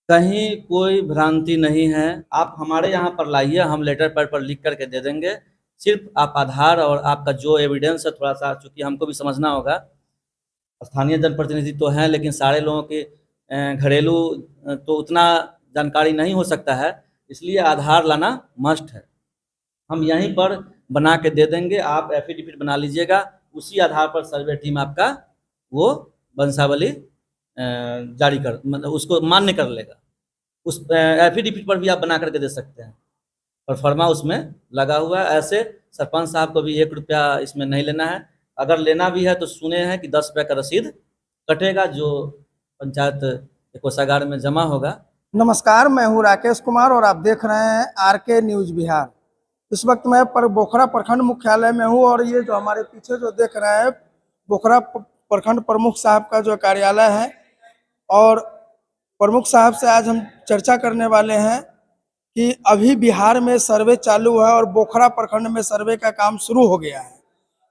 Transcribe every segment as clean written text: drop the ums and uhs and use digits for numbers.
कहीं कोई भ्रांति नहीं है। आप हमारे यहाँ पर लाइए, हम लेटर पैड पर लिख करके दे देंगे। सिर्फ आप आधार और आपका जो एविडेंस है, थोड़ा सा चूँकि हमको भी समझना होगा, स्थानीय जनप्रतिनिधि तो हैं लेकिन सारे लोगों के घरेलू तो उतना जानकारी नहीं हो सकता है, इसलिए आधार लाना मस्ट है। हम यहीं पर बना के दे देंगे, आप एफिडेविट बना लीजिएगा, उसी आधार पर सर्वे टीम आपका वो वंशावली जारी कर मतलब उसको मान्य कर लेगा। उस एफिडेविट पर भी आप बना करके दे सकते हैं, प्रोफर्मा उसमें लगा हुआ है। ऐसे सरपंच साहब को भी 1 रुपया इसमें नहीं लेना है। अगर लेना भी है तो सुने हैं कि 10 रुपये का रसीद कटेगा, जो पंचायत के कोषागार में जमा होगा। नमस्कार, मैं हूं राकेश कुमार और आप देख रहे हैं आरके न्यूज बिहार। इस वक्त मैं बोखरा प्रखंड मुख्यालय में हूं और ये जो हमारे पीछे जो देख रहे हैं बोखरा प्रखंड प्रमुख साहब का जो कार्यालय है, और प्रमुख साहब से आज हम चर्चा करने वाले हैं कि अभी बिहार में सर्वे चालू है और बोखरा प्रखंड में सर्वे का काम शुरू हो गया है।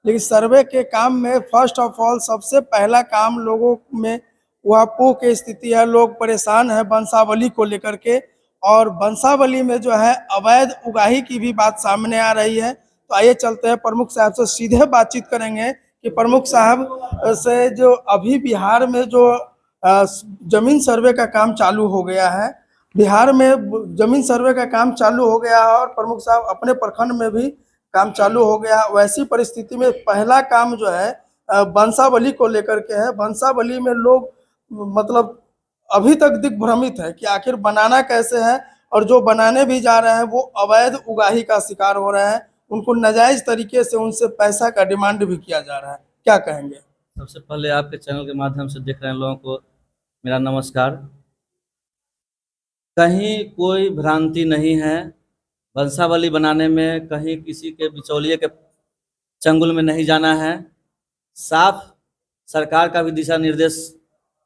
लेकिन सर्वे के काम में फर्स्ट ऑफ ऑल सबसे पहला काम लोगों में ऊहापोह की स्थिति है। लोग परेशान हैं वंशावली को लेकर के, और वंशावली में जो है अवैध उगाही की भी बात सामने आ रही है। तो आइए चलते हैं प्रमुख साहब से सीधे बातचीत करेंगे कि प्रमुख साहब से जो अभी बिहार में जो जमीन सर्वे का काम चालू हो गया है, बिहार में जमीन सर्वे का काम चालू हो गया है और प्रमुख साहब अपने प्रखंड में भी काम चालू हो गया। वैसी परिस्थिति में पहला काम जो है वंशावली को लेकर के है। वंशावली में लोग मतलब अभी तक दिग्भ्रमित है कि आखिर बनाना कैसे है, और जो बनाने भी जा रहे हैं वो अवैध उगाही का शिकार हो रहे हैं। उनको नाजायज तरीके से उनसे पैसा का डिमांड भी किया जा रहा है। क्या कहेंगे? सबसे पहले आपके चैनल के माध्यम से देख रहे हैं लोगों को मेरा नमस्कार। कहीं कोई भ्रांति नहीं है, वंशावली बनाने में कहीं किसी के बिचौलिए के चंगुल में नहीं जाना है। साफ सरकार का भी दिशा निर्देश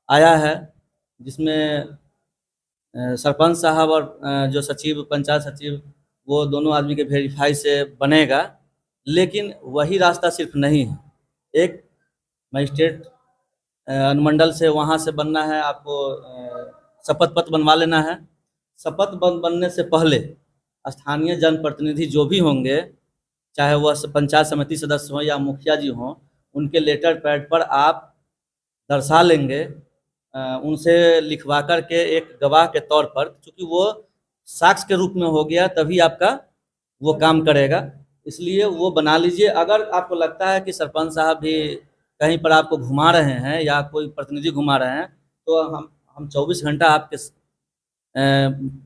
आया है, जिसमें सरपंच साहब और जो सचिव पंचायत सचिव वो दोनों आदमी के वेरीफाई से बनेगा। लेकिन वही रास्ता सिर्फ नहीं है, एक मजिस्ट्रेट अनुमंडल से वहाँ से बनना है, आपको शपथ पत्र बनवा लेना है। शपथ बनने से पहले स्थानीय जनप्रतिनिधि जो भी होंगे, चाहे वह पंचायत समिति सदस्य हों या मुखिया जी हों, उनके लेटर पैड पर आप दर्शा लेंगे, उनसे लिखवा कर के एक गवाह के तौर पर, क्योंकि वो साक्ष्य के रूप में हो गया तभी आपका वो काम करेगा, इसलिए वो बना लीजिए। अगर आपको लगता है कि सरपंच साहब भी कहीं पर आपको घुमा रहे हैं या कोई प्रतिनिधि घुमा रहे हैं, तो हम 24 घंटा आपके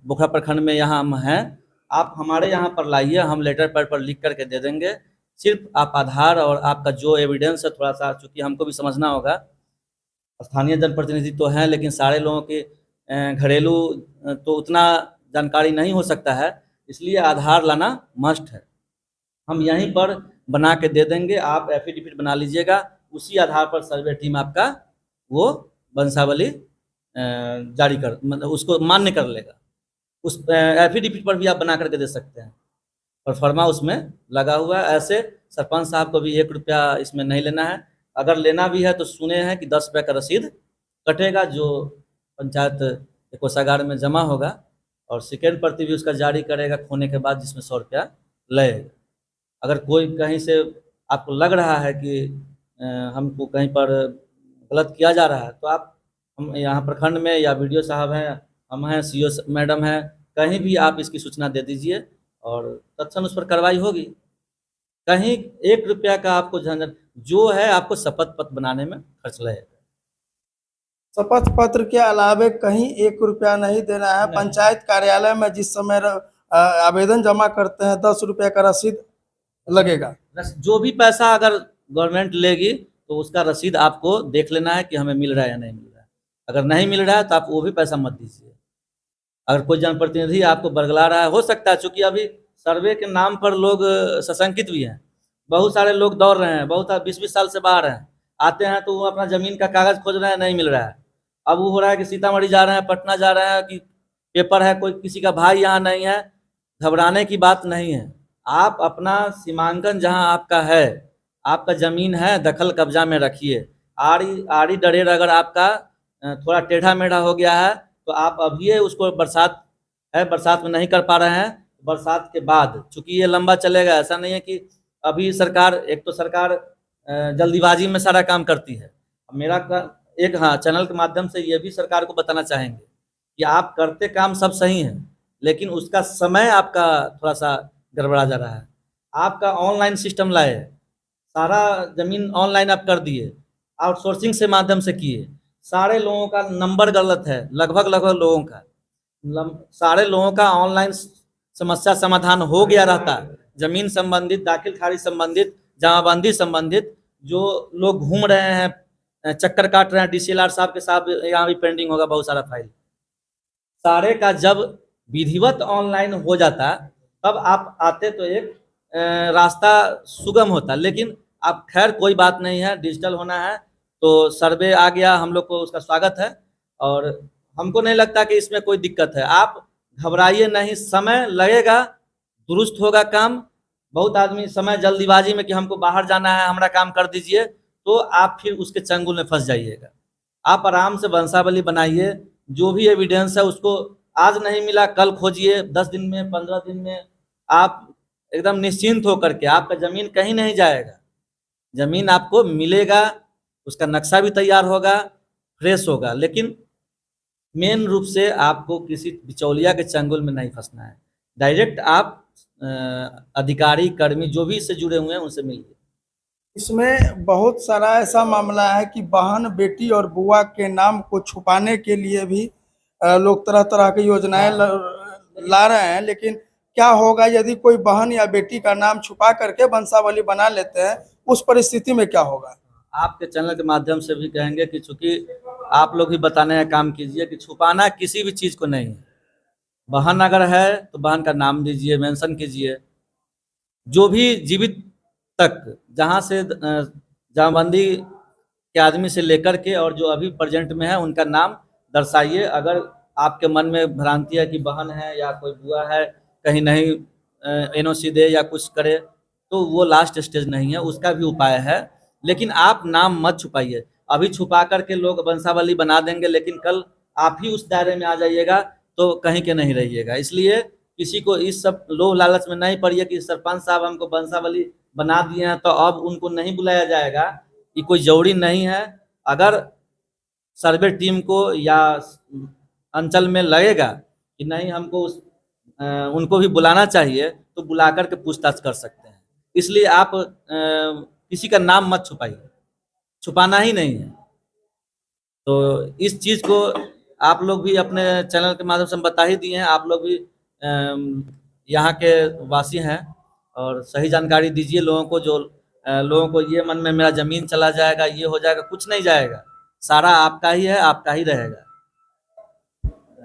बोखरा प्रखंड में यहाँ हम हैं। आप हमारे यहाँ पर लाइए, हम लेटर पैड पर लिख करके दे देंगे। सिर्फ आप आधार और आपका जो एविडेंस है, थोड़ा सा चूँकि हमको भी समझना होगा, स्थानीय जनप्रतिनिधि तो हैं लेकिन सारे लोगों के घरेलू तो उतना जानकारी नहीं हो सकता है, इसलिए आधार लाना मस्ट है। हम यहीं पर बना के दे देंगे, आप एफिडेविट बना लीजिएगा, उसी आधार पर सर्वे टीम आपका वो वंशावली जारी कर मतलब उसको मान्य कर लेगा। उस एफिडेविट पर भी आप बना करके दे सकते हैं, प्रोफर्मा उसमें लगा हुआ है। ऐसे सरपंच साहब को भी 1 रुपया इसमें नहीं लेना है। अगर लेना भी है तो सुने हैं कि 10 रुपये का रसीद कटेगा, जो पंचायत के कोषागार में जमा होगा, और सेकेंड प्रति भी उसका जारी करेगा खोने के बाद, जिसमें 100 रुपया लगेगा। अगर कोई कहीं से आपको लग रहा है कि हमको कहीं पर गलत किया जा रहा है, तो आप हम यहाँ प्रखंड में या वीडियो साहब हैं, हम हैं, सीओ मैडम हैं, कहीं भी आप इसकी सूचना दे दीजिए और तत्क्षण उस पर कार्रवाई होगी। कहीं 1 रुपया का आपको झंझट जो है, आपको शपथ पत्र बनाने में खर्च लगेगा। शपथ पत्र के अलावे कहीं 1 रुपया नहीं देना है। पंचायत कार्यालय में जिस समय आवेदन जमा करते हैं 10 रुपये का रसीद लगेगा। जो भी पैसा अगर गवर्नमेंट लेगी तो उसका रसीद आपको देख लेना है कि हमें मिल रहा है या नहीं मिल रहा है। अगर नहीं मिल रहा है तो आप वो भी पैसा मत दीजिए। अगर कोई जनप्रतिनिधि आपको बरगला रहा है, हो सकता है चूँकि अभी सर्वे के नाम पर लोग सशंकित भी हैं, बहुत सारे लोग दौड़ रहे हैं, बहुत 20-20 साल से बाहर हैं, आते हैं तो वो अपना ज़मीन का कागज़ खोज रहे हैं, नहीं मिल रहा है। अब वो हो रहा है कि सीतामढ़ी जा रहे हैं, पटना जा रहे हैं, कि पेपर है, कोई किसी का भाई यहाँ नहीं है। घबराने की बात नहीं है। आप अपना सीमांकन जहाँ आपका है, आपका ज़मीन है, दखल कब्जा में रखिए। आड़ी डरेर अगर आपका थोड़ा टेढ़ा मेढ़ा हो गया है तो आप अभी उसको बरसात है, बरसात में नहीं कर पा रहे हैं, बरसात के बाद, चूंकि ये लंबा चलेगा, ऐसा नहीं है कि अभी सरकार, एक तो सरकार जल्दीबाजी में सारा काम करती है। मेरा एक हाँ चैनल के माध्यम से ये भी सरकार को बताना चाहेंगे कि आप करते काम सब सही है, लेकिन उसका समय आपका थोड़ा सा गड़बड़ा जा रहा है। आपका ऑनलाइन सिस्टम लाए, सारा जमीन ऑनलाइन आप कर दिए, आउटसोर्सिंग से माध्यम से किए, सारे लोगों का नंबर गलत है, लगभग लोगों का, सारे लोगों का ऑनलाइन समस्या समाधान हो गया रहता, जमीन संबंधित, दाखिल खारिज संबंधित, जमाबंदी संबंधित, जो लोग घूम रहे हैं, चक्कर काट रहे हैं DCLR साहब के साथ, यहाँ भी पेंडिंग होगा बहुत सारा फाइल, सारे का जब विधिवत ऑनलाइन हो जाता तब आप आते तो एक रास्ता सुगम होता। लेकिन अब खैर कोई बात नहीं है, डिजिटल होना है तो सर्वे आ गया, हम लोग को उसका स्वागत है और हमको नहीं लगता कि इसमें कोई दिक्कत है। आप घबराइए नहीं, समय लगेगा, दुरुस्त होगा काम। बहुत आदमी समय जल्दीबाजी में कि हमको बाहर जाना है, हमारा काम कर दीजिए, तो आप फिर उसके चंगुल में फंस जाइएगा। आप आराम से वंशावली बनाइए, जो भी एविडेंस है उसको आज नहीं मिला कल खोजिए, 10 दिन में 15 दिन में आप एकदम निश्चिंत होकर के, आपका जमीन कहीं नहीं जाएगा, जमीन आपको मिलेगा, उसका नक्शा भी तैयार होगा, फ्रेश होगा। लेकिन मेन रूप से आपको किसी बिचौलिया के चंगुल में नहीं फंसना है। डायरेक्ट आप अधिकारी कर्मी जो भी इससे जुड़े हुए हैं उनसे मिलिए। इसमें बहुत सारा ऐसा मामला है कि बहन, बेटी और बुआ के नाम को छुपाने के लिए भी लोग तरह तरह की योजनाएं ला रहे हैं। लेकिन क्या होगा यदि कोई बहन या बेटी का नाम छुपा करके वंशावली बना लेते हैं, उस परिस्थिति में क्या होगा? आपके चैनल के माध्यम से भी कहेंगे कि चूंकि आप लोग भी बताने का काम कीजिए कि छुपाना किसी भी चीज़ को नहीं है। बहन अगर है तो बहन का नाम दीजिए, मेंशन कीजिए, जो भी जीवित तक, जहाँ से जमाबंदी के आदमी से लेकर के और जो अभी प्रेजेंट में है उनका नाम दर्शाइए। अगर आपके मन में भ्रांति है कि बहन है या कोई बुआ है, कहीं नहीं NOC दे या कुछ करे, तो वो लास्ट स्टेज नहीं है, उसका भी उपाय है। लेकिन आप नाम मत छुपाइए। अभी छुपा करके लोग वंशावली बना देंगे, लेकिन कल आप ही उस दायरे में आ जाइएगा तो कहीं के नहीं रहिएगा। इसलिए किसी को इस सब लोभ लालच में नहीं पड़िए कि सरपंच साहब हमको वंशावली बना दिए हैं तो अब उनको नहीं बुलाया जाएगा, ये कोई जरूरी नहीं है। अगर सर्वे टीम को या अंचल में लगेगा कि नहीं हमको उनको भी बुलाना चाहिए, तो बुला करके पूछताछ कर सकते हैं। इसलिए आप किसी का नाम मत छुपाइए, छुपाना ही नहीं है। तो इस चीज़ को आप लोग भी अपने चैनल के माध्यम से बता ही दिए हैं। आप लोग भी यहाँ के वासी हैं और सही जानकारी दीजिए लोगों को। जो लोगों को ये मन में मेरा ज़मीन चला जाएगा, ये हो जाएगा, कुछ नहीं जाएगा, सारा आपका ही है, आपका ही रहेगा।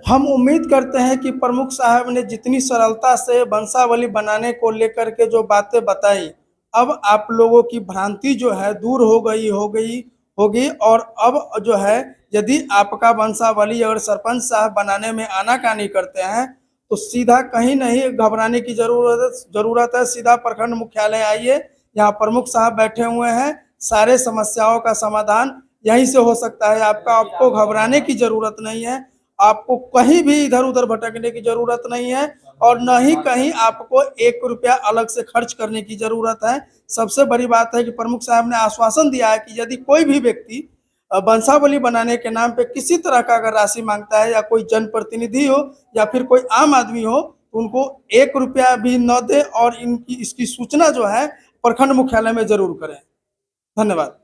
हम उम्मीद करते हैं कि प्रमुख साहब ने जितनी सरलता से वंशावली बनाने को लेकर के जो बातें बताई, अब आप लोगों की भ्रांति जो है दूर होगी। और अब जो है यदि आपका वंशावली अगर सरपंच साहब बनाने में आनाकानी करते हैं तो सीधा कहीं नहीं घबराने की जरूरत है। सीधा प्रखंड मुख्यालय आइए, यहाँ प्रमुख साहब बैठे हुए हैं, सारे समस्याओं का समाधान यहीं से हो सकता है। आपको घबराने की जरूरत नहीं है, आपको कहीं भी इधर उधर भटकने की जरूरत नहीं है और न ही कहीं आपको 1 रुपया अलग से खर्च करने की जरूरत है। सबसे बड़ी बात है कि प्रमुख साहब ने आश्वासन दिया है कि यदि कोई भी व्यक्ति वंशावली बनाने के नाम पे किसी तरह का अगर राशि मांगता है, या कोई जनप्रतिनिधि हो या फिर कोई आम आदमी हो, तो उनको 1 रुपया भी न दे और इसकी सूचना जो है प्रखंड मुख्यालय में जरूर करें। धन्यवाद।